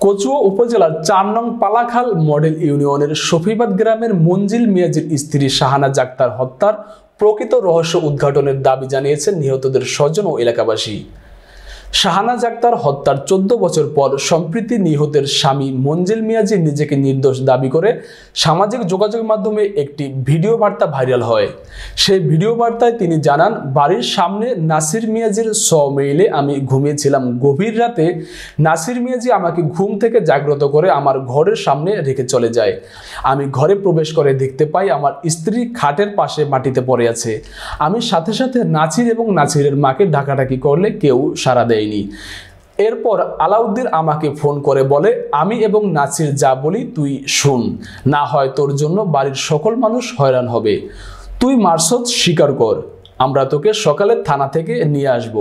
কচুয়া উপজেলার ৪ নং পালাখাল মডেল ইউনিয়নের শফিবাদ গ্রামের মঞ্জিল মিয়াজির স্ত্রী শাহানাজ আক্তার হত্যার প্রকৃত রহস্য উদ্ঘাটনের দাবি জানিয়েছেন নিহতদের স্বজন ও এলাকাবাসী। শাহানাজ আক্তার হত্যার ১৪ বছর পর সম্প্রতি নিহতের স্বামী মঞ্জিল মিয়াজি নিজেকে নির্দোষ দাবি করে সামাজিক যোগাযোগ মাধ্যমে একটি ভিডিও বার্তা ভাইরাল হয়। সেই ভিডিও বার্তায় তিনি জানান, বাড়ির সামনে নাসির মিয়াজির মেইলে আমি ঘুমিয়েছিলাম। গভীর রাতে নাসির মিয়াজি আমাকে ঘুম থেকে জাগ্রত করে আমার ঘরের সামনে রেখে চলে যায়। আমি ঘরে প্রবেশ করে দেখতে পাই আমার স্ত্রী খাটের পাশে মাটিতে পড়ে আছে। আমি সাথে সাথে নাছির এবং নাছিরের মাকে ডাকাডাকি করলে কেউ সাড়া দেয়। এরপর আলাউদ্দিন আমাকে ফোন করে বলে, আমি এবং নাছির যা বলি তুই শুন, না হয় তোর জন্য বাড়ির সকল মানুষ হয়রান হবে। তুই মারসদ স্বীকার কর, আমরা তোকে সকালে থানা থেকে নিয়ে আসব।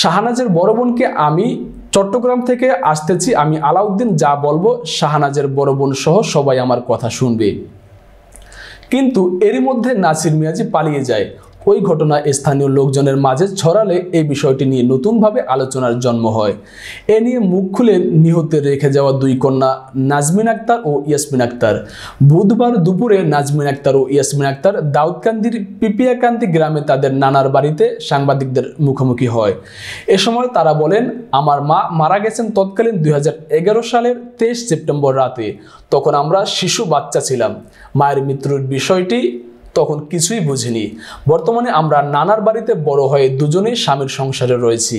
শাহানাজের বড় বোনকে আমি চট্টগ্রাম থেকে আসতেছি, আমি আলাউদ্দিন যা বলবো শাহানাজের বড় বোন সহ সবাই আমার কথা শুনবে। কিন্তু এরই মধ্যে নাসির মিয়াজি পালিয়ে যায়। ওই ঘটনা স্থানীয় লোকজনের মাঝে ছড়ালে এই বিষয়টি নিয়ে নতুনভাবে আলোচনার জন্ম হয়। এ নিয়ে মুখ খুলে নিহতের রেখে যাওয়া দুই কন্যা নাজমিন আক্তার ও ইয়াসমিন আক্তার। বুধবার দুপুরে নাজমিন আক্তার ও ইয়াসমিন আক্তার দাউদকান্দির পিপিয়াকান্দি গ্রামে তাদের নানার বাড়িতে সাংবাদিকদের মুখোমুখি হয়। এ সময় তারা বলেন, আমার মা মারা গেছেন তৎকালীন 2011 সালের 23 সেপ্টেম্বর রাতে। তখন আমরা শিশু বাচ্চা ছিলাম। মায়ের মৃত্যুর বিষয়টি তখন কিছুই বুঝিনি। বর্তমানে আমরা নানার বাড়িতে বড় হয়ে দুজনেই স্বামীর সংসারে রয়েছি।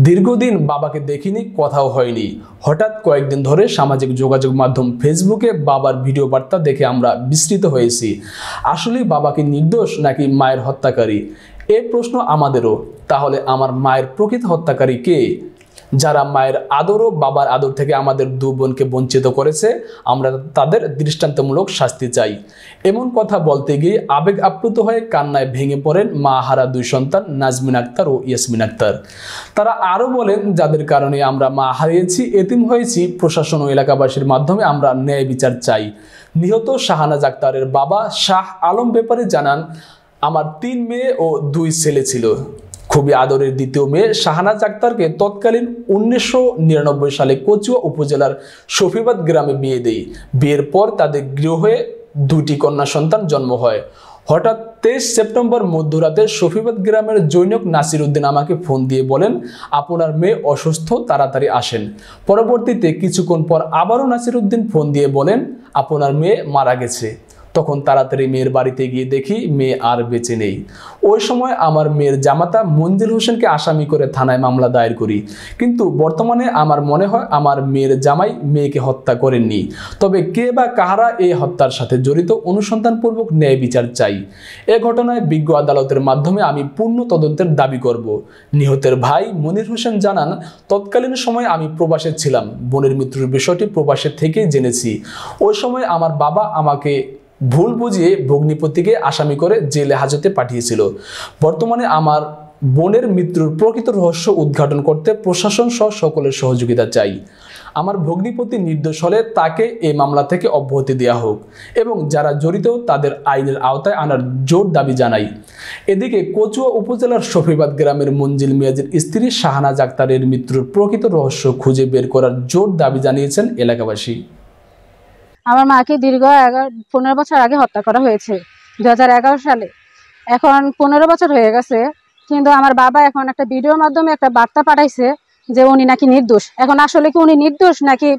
দীর্ঘদিন বাবাকে দেখিনি, কথাও হয়নি। হঠাৎ কয়েকদিন ধরে সামাজিক যোগাযোগ মাধ্যম ফেসবুকে বাবার ভিডিও বার্তা দেখে আমরা বিস্মিত হয়েছি। আসলেই বাবাকে নির্দোষ নাকি মায়ের হত্যাকারী? এই প্রশ্ন আমাদেরও। তাহলে আমার মায়ের প্রকৃত হত্যাকারী কে? যারা মায়ের আদর ও বাবার আদর থেকে আমাদের দু বোনকে বঞ্চিত করেছে, আমরা তাদের দৃষ্টান্তমূলক শাস্তি চাই। এমন কথা বলতে গিয়ে আবেগ আপ্লুত হয়ে কান্নায় ভেঙে পড়েন মা হারা দুই সন্তান নাজমিন আক্তার ও ইয়াসমিন আক্তার। তারা আরও বলেন, যাদের কারণে আমরা মা হারিয়েছি, এতিম হয়েছি, প্রশাসন ও এলাকাবাসীর মাধ্যমে আমরা ন্যায় বিচার চাই। নিহত শাহানাজ আক্তারের বাবা শাহ আলম ব্যাপারী জানান, আমার 3 মেয়ে ও 2 ছেলে ছিল। খুবই আদরের দ্বিতীয় মেয়ে শাহানাজ আক্তারকে তৎকালীন 1999 সালে কচুয়া উপজেলার শফিবাদ গ্রামে বিয়ে দেই। বিয়ের পর তাদের গৃহে 2টি কন্যা সন্তান জন্ম হয়। হঠাৎ 23 সেপ্টেম্বর মধ্যরাতে শফিবাদ গ্রামের জৈনক নাসির উদ্দিন আমাকে ফোন দিয়ে বলেন, আপনার মেয়ে অসুস্থ, তাড়াতাড়ি আসেন। পরবর্তীতে কিছুক্ষণ পর আবারও নাসির উদ্দিন ফোন দিয়ে বলেন, আপনার মেয়ে মারা গেছে। তখন তাড়াতাড়ি মেয়ের বাড়িতে গিয়ে দেখি মেয়ে আর বেঁচে নেই। ওই সময় আমার মেয়ের জামাতা মঞ্জিল হোসেনকে আসামি করে থানায় মামলা দায়ের করি। কিন্তু বর্তমানে আমার মনে হয় আমার মেয়ের জামাই মেয়েকে হত্যা করেননি। তবে কে বা কাহারা এই হত্যার সাথে জড়িত, অনুসন্ধানপূর্বক ন্যায় বিচার চাই। এ ঘটনায় বিজ্ঞ আদালতের মাধ্যমে আমি পূর্ণ তদন্তের দাবি করব। নিহতের ভাই মনির হোসেন জানান, তৎকালীন সময় আমি প্রবাসে ছিলাম। বোনের মৃত্যুর বিষয়টি প্রবাসে থেকেই জেনেছি। ওই সময় আমার বাবা আমাকে ভুল বুঝিয়ে ভগ্নিপতিকে আসামি করে জেলে হাজতে পাঠিয়েছিল। বর্তমানে আমার বোনের মৃত্যুর প্রকৃত রহস্য উদ্ঘাটন করতে প্রশাসন সহ সকলের সহযোগিতা চাই। আমার ভগ্নিপতি নির্দোষ হলে তাকে এই মামলা থেকে অব্যাহতি দেওয়া হোক এবং যারা জড়িত তাদের আইনের আওতায় আনার জোর দাবি জানাই। এদিকে কচুয়া উপজেলার শফিবাদ গ্রামের মঞ্জিল মিয়াজির স্ত্রী শাহানাজ আক্তারের মৃত্যুর প্রকৃত রহস্য খুঁজে বের করার জোর দাবি জানিয়েছেন এলাকাবাসী। আমার মাকে দীর্ঘ 15 বছর আগে হত্যা করা হয়েছে 2011 সালে। এখন 15 বছর হয়ে গেছে, কিন্তু আমার বাবা এখন একটা ভিডিওর মাধ্যমে একটা বার্তা পাঠাইছে যে উনি নাকি নির্দোষ। এখন আসলে কি উনি নির্দোষ নাকি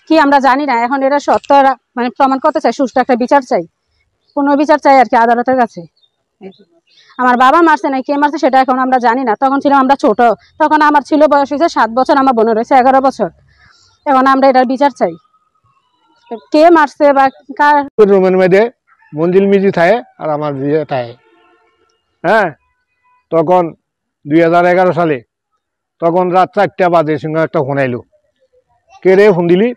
কি আমরা জানি না। এখন এটা সত্য মানে প্রমাণ করতে চাই, সুষ্ঠু একটা বিচার চাই, কোনো বিচার চাই আর কি আদালতের কাছে। আমার বাবা মারছে না কে মারছে সেটা এখন আমরা জানি না। তখন ছিলাম আমরা ছোট, তখন আমার ছিল বয়স হয়েছে 7 বছর, আমার বোনের হয়েছে 11 বছর। এখন আমরা এটার বিচার চাই, কে মারছে বা কার। রুমের মধ্যে মঞ্জিল মিজি থাকে আর আমার বিয়ে থাকে। হ্যাঁ, তখন 2011 সালে তখন রাত 4টা বাজে সঙ্গে একটা ফোন আইলো, কে রে ফোন দিলি?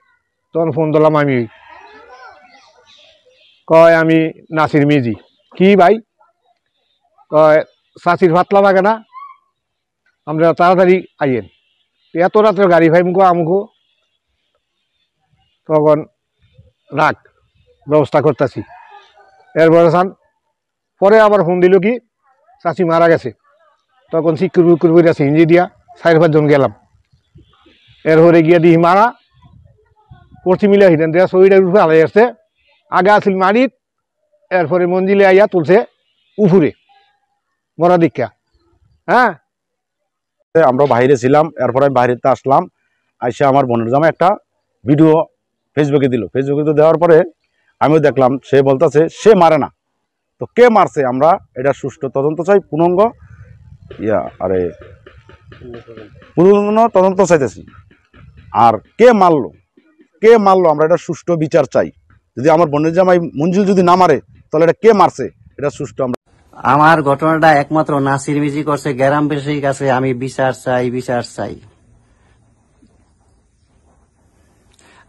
তখন ফোন দিলাম আমি, কয় আমি নাসির মিজি। কি ভাই? কয় চাষির ভাতলা লাগে না, আমরা তাড়াতাড়ি আইয়েন। এত রাত্রে গাড়ি ভাই মুখো আমুখো। তখন রাখ ব্যবস্থা করতেছি। এরপরে পরে আবার ফোন দিল কি চাষি মারা গেছে। তখন সিকিউর আছে ইঞ্জি দিয়া 4-5 জন গেলাম। এরপরে গিয়ে দিই মারা, পশ্চিমিলা হিরেন দেয়া শরীরের উপরে আলাই আসছে, আগে আসিল মারিত, এরপরে মঞ্জিলে আইয়া তুলছে উফুরে মরা দীক্ষা। হ্যাঁ, আমরা বাইরে ছিলাম, এরপরে আমি বাইরেতে আসলাম, আইসা আমার বোনের জামা একটা ভিডিও ফেসবুকে দিল। ফেসবুকে দেওয়ার পরে আমিও দেখলাম, সে বলতেছে সে মারে না, তো কে মারছে আমরা এটা সুষ্ঠু তদন্ত চাই, পূর্ণাঙ্গ পূর্ণ তদন্ত চাইতেছি। আর কে মারলো আমরা এটা সুষ্ঠু বিচার চাই। যদি আমার বোনের জামাই মঞ্জুল যদি না মারে, তাহলে এটা কে মারছে এটা সুষ্ঠু আমরা। আমার ঘটনাটা একমাত্র নাসির মিজি করছে, গ্রামবাসীর কাছে আমি বিচার চাই।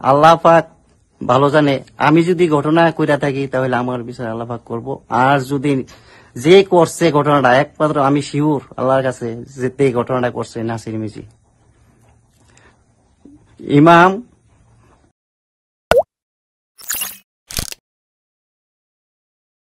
আল্লাহ পাক ভালো জানে, আমি যদি ঘটনা কইরা থাকি তাহলে আমার বিচার আল্লাহ পাক করবো। আর যদি যে করছে ঘটনাটা, একমাত্র আমি শিওর আল্লাহর কাছে যে ঘটনাটা করছে নাসির মিজি। ইমাম